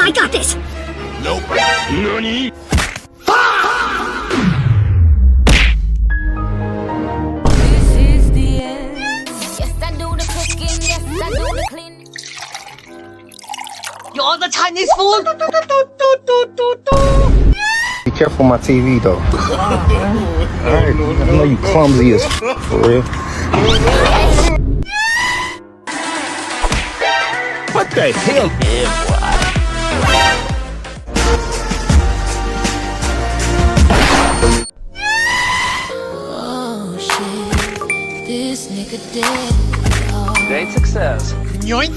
I got this. Nope. Nani? This is the end. Yes, I do the cooking. Yes, I do the cleaning. You're the Chinese food. Be careful my TV though. Alright, I know you clumsy as for real. What the hell? Oh shit, this nigga dead. Great success. Yoink.